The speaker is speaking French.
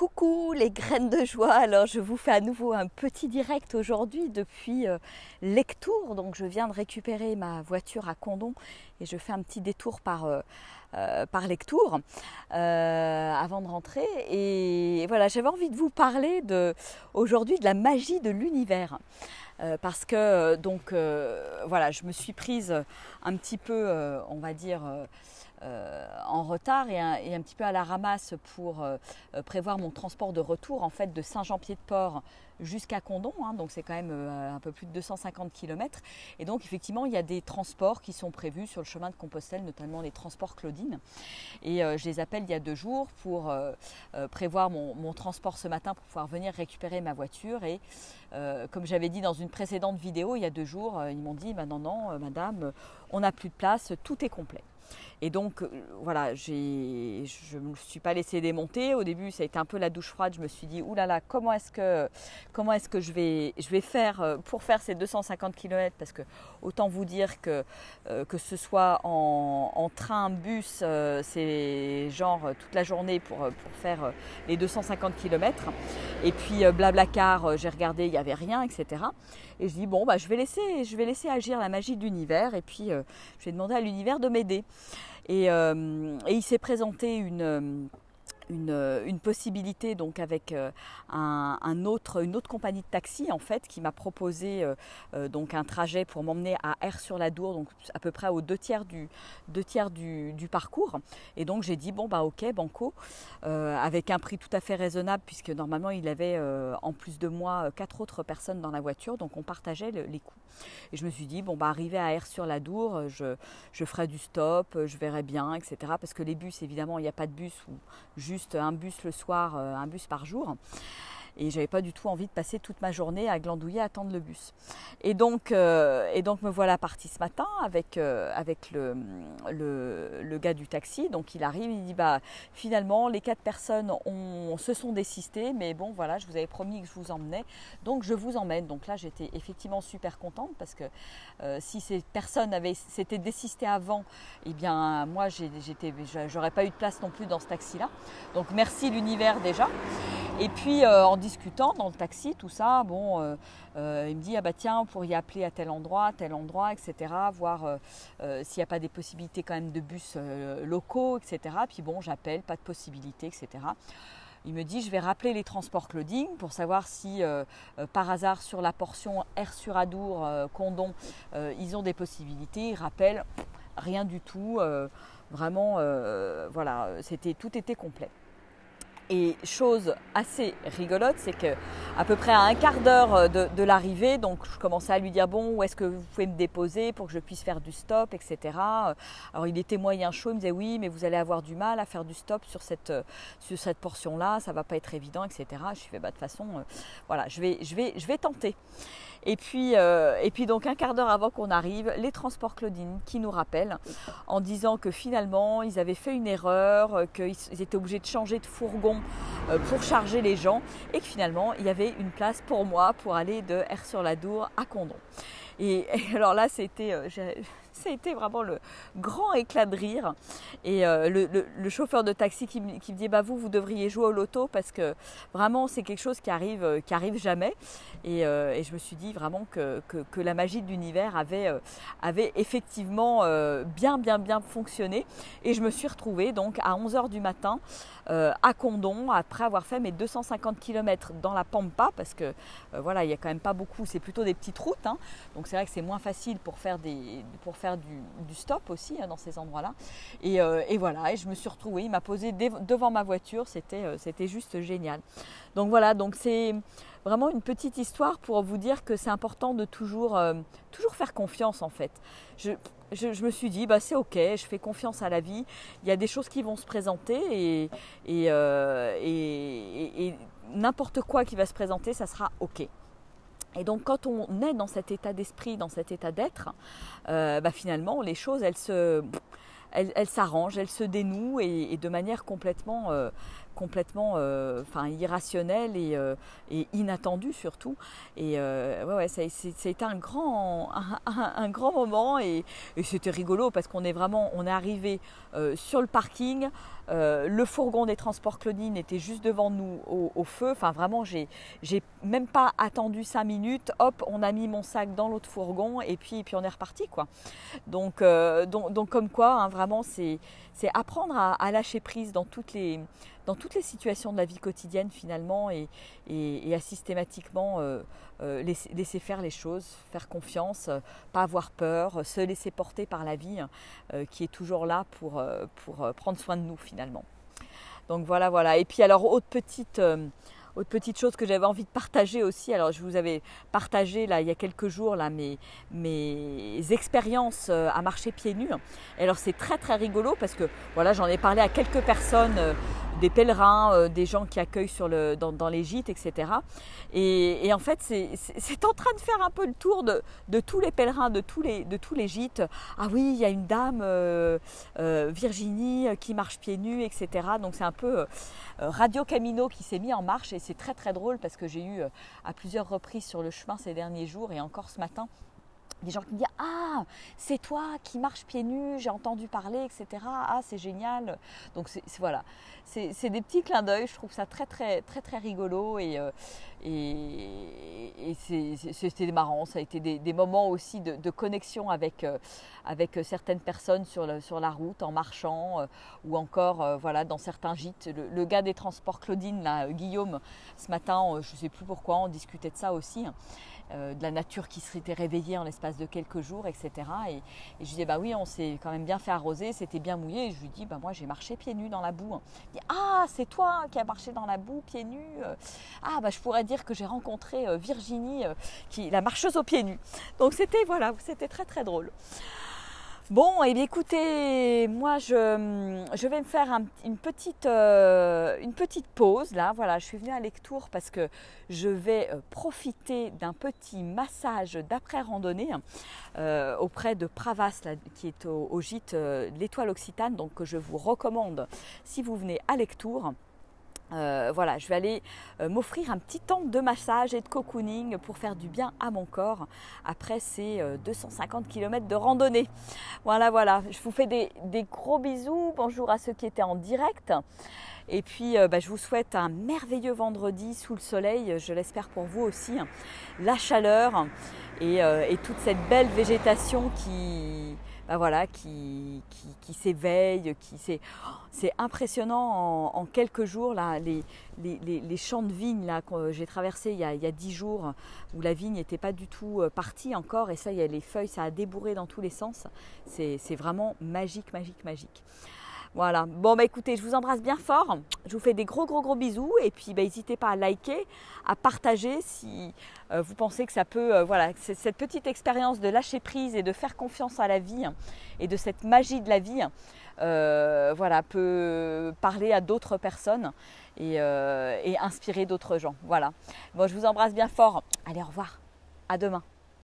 Coucou les graines de joie, alors je vous fais à nouveau un petit direct aujourd'hui depuis Lectoure. Donc je viens de récupérer ma voiture à Condom et je fais un petit détour par Lectoure avant de rentrer. Et voilà, j'avais envie de vous parler aujourd'hui de la magie de l'univers. Parce que voilà, je me suis prise un petit peu, on va dire, en retard et un petit peu à la ramasse pour prévoir mon transport de retour en fait de Saint-Jean-Pied-de-Port jusqu'à Condom, hein, donc c'est quand même un peu plus de 250 km. Et donc effectivement il y a des transports qui sont prévus sur le chemin de Compostelle, notamment les transports Claudine. Et je les appelle il y a 2 jours pour prévoir mon transport ce matin pour pouvoir venir récupérer ma voiture. Et comme j'avais dit dans une précédente vidéo, il y a 2 jours, ils m'ont dit non, madame, on n'a plus de place, tout est complet. Et donc voilà, je ne me suis pas laissée démonter. Au début, ça a été un peu la douche froide. Je me suis dit, oulala, comment est-ce que je vais faire pour faire ces 250 km? Parce que autant vous dire que ce soit en train, bus, c'est genre toute la journée pour faire les 250 km. Et puis Blablacar, j'ai regardé, il n'y avait rien, etc. Et je dis, bon, je vais laisser agir la magie de l'univers. Et puis, je vais demander à l'univers de m'aider. Et il s'est présenté une possibilité donc avec une autre compagnie de taxi en fait qui m'a proposé donc un trajet pour m'emmener à Aire-sur-la-Dour, donc à peu près aux 2/3 du parcours. Et donc j'ai dit bon ok banco, avec un prix tout à fait raisonnable puisque normalement il avait en plus de moi 4 autres personnes dans la voiture, donc on partageait les coûts. Et je me suis dit arrivé à Aire-sur-la-Dour, je ferai du stop, je verrai bien, etc. Parce que les bus, évidemment, il n'y a pas de bus ou juste un bus le soir, un bus par jour. Et j'avais pas du tout envie de passer toute ma journée à glandouiller, à attendre le bus. Et donc me voilà partie ce matin avec le gars du taxi. Donc il arrive, il dit finalement les 4 personnes se sont désistées, mais bon voilà, je vous avais promis que je vous emmenais, donc je vous emmène. Donc là j'étais effectivement super contente parce que si ces personnes s'étaient désistées avant, eh bien moi j'aurais pas eu de place non plus dans ce taxi-là. Donc merci l'univers déjà. Et puis en discutant dans le taxi, tout ça, il me dit tiens, pour y appeler à tel endroit, etc. Voir s'il n'y a pas des possibilités quand même de bus locaux, etc. Puis j'appelle, pas de possibilité, etc. Il me dit je vais rappeler les transports Claudine pour savoir si par hasard sur la portion Aire-sur-la-Dour, Condom, ils ont des possibilités. Il rappelle, rien du tout, vraiment, voilà, tout était complet. Et chose assez rigolote, c'est qu'à peu près à un quart d'heure de l'arrivée, donc je commençais à lui dire où est-ce que vous pouvez me déposer pour que je puisse faire du stop, etc. Alors il était moyen chaud, il me disait oui, mais vous allez avoir du mal à faire du stop sur cette portion-là, ça va pas être évident, etc. Je fais de toute façon, voilà, je vais tenter. Et puis donc un quart d'heure avant qu'on arrive, les transports Claudine qui nous rappellent en disant que finalement ils avaient fait une erreur, qu'ils étaient obligés de changer de fourgon pour charger les gens et que finalement il y avait une place pour moi pour aller de Aire-sur-la-Dour à Condom. Et alors là c'était vraiment le grand éclat de rire. Et le chauffeur de taxi qui me dit vous devriez jouer au loto parce que vraiment c'est quelque chose qui arrive jamais. Et je me suis dit vraiment que la magie de l'univers avait effectivement bien fonctionné. Et je me suis retrouvée donc à 11h du matin à Condom après avoir fait mes 250 km dans la Pampa parce que voilà, il n'y a quand même pas beaucoup, c'est plutôt des petites routes, hein. Donc c'est vrai que c'est moins facile pour faire du stop aussi dans ces endroits-là. Et voilà, et je me suis retrouvée, il m'a posé devant ma voiture, c'était juste génial. Donc voilà, donc c'est vraiment une petite histoire pour vous dire que c'est important de toujours faire confiance en fait. Je me suis dit c'est ok, je fais confiance à la vie, il y a des choses qui vont se présenter et n'importe quoi qui va se présenter, ça sera ok. Et donc quand on est dans cet état d'esprit, dans cet état d'être, finalement les choses elles s'arrangent, elles se dénouent et de manière complètement complètement irrationnelle et inattendue surtout. Et ça a été un grand moment et c'était rigolo parce qu'on est arrivé sur le parking. Le fourgon des transports Claudine était juste devant nous au feu. Enfin vraiment, j'ai même pas attendu 5 minutes. Hop, on a mis mon sac dans l'autre fourgon et puis on est reparti quoi. Donc comme quoi, hein, vraiment, c'est apprendre à lâcher prise dans toutes les situations de la vie quotidienne finalement et à systématiquement laisser faire les choses, faire confiance, pas avoir peur, se laisser porter par la vie qui est toujours là pour prendre soin de nous finalement. Donc voilà. Et puis alors autre petite chose que j'avais envie de partager aussi, alors je vous avais partagé là il y a quelques jours là, mes expériences à marcher pieds nus. Et alors c'est très très rigolo parce que voilà, j'en ai parlé à quelques personnes, des pèlerins, des gens qui accueillent dans les gîtes, etc. Et en fait c'est en train de faire un peu le tour de tous les pèlerins, de tous les gîtes. Ah oui, il y a une dame, Virginie, qui marche pieds nus, etc. Donc c'est un peu Radio Camino qui s'est mis en marche et c'est très très drôle parce que j'ai eu à plusieurs reprises sur le chemin ces derniers jours et encore ce matin des gens qui me disent « Ah, c'est toi qui marches pieds nus, j'ai entendu parler, etc. Ah, c'est génial !» Donc voilà, c'est des petits clins d'œil, je trouve ça très très très très rigolo et c'était marrant. Ça a été des moments aussi de connexion avec certaines personnes sur la route en marchant ou encore voilà, dans certains gîtes. Le gars des transports Claudine, là, Guillaume, ce matin, je ne sais plus pourquoi, on discutait de ça aussi. De la nature qui s'était réveillée en l'espace de quelques jours, etc. Et je disais, bah oui, on s'est quand même bien fait arroser, c'était bien mouillé. Et je lui dis, bah moi j'ai marché pieds nus dans la boue. Il dit, ah, c'est toi qui as marché dans la boue pieds nus. Ah, bah je pourrais dire que j'ai rencontré Virginie, la marcheuse aux pieds nus. Donc c'était très très drôle. Bon, et bien écoutez, moi je vais me faire une petite pause là. Voilà, je suis venue à Lectoure parce que je vais profiter d'un petit massage d'après-randonnée auprès de Pravas, là, qui est au gîte de l'Étoile Occitane, donc que je vous recommande si vous venez à Lectoure. Voilà, je vais aller m'offrir un petit temps de massage et de cocooning pour faire du bien à mon corps après ces 250 km de randonnée. Voilà, je vous fais des gros bisous. Bonjour à ceux qui étaient en direct. Et puis, je vous souhaite un merveilleux vendredi sous le soleil, je l'espère pour vous aussi. La chaleur et toute cette belle végétation qui s'éveille, c'est impressionnant en quelques jours là, les champs de vignes là, que j'ai traversés il y a 10 jours où la vigne n'était pas du tout partie encore et ça, il y a les feuilles, ça a débourré dans tous les sens. C'est vraiment magique. Voilà, bon écoutez, je vous embrasse bien fort, je vous fais des gros bisous et puis n'hésitez pas à liker, à partager si vous pensez que ça peut, cette petite expérience de lâcher prise et de faire confiance à la vie et de cette magie de la vie, peut parler à d'autres personnes et inspirer d'autres gens. Voilà, bon, je vous embrasse bien fort, allez au revoir, à demain.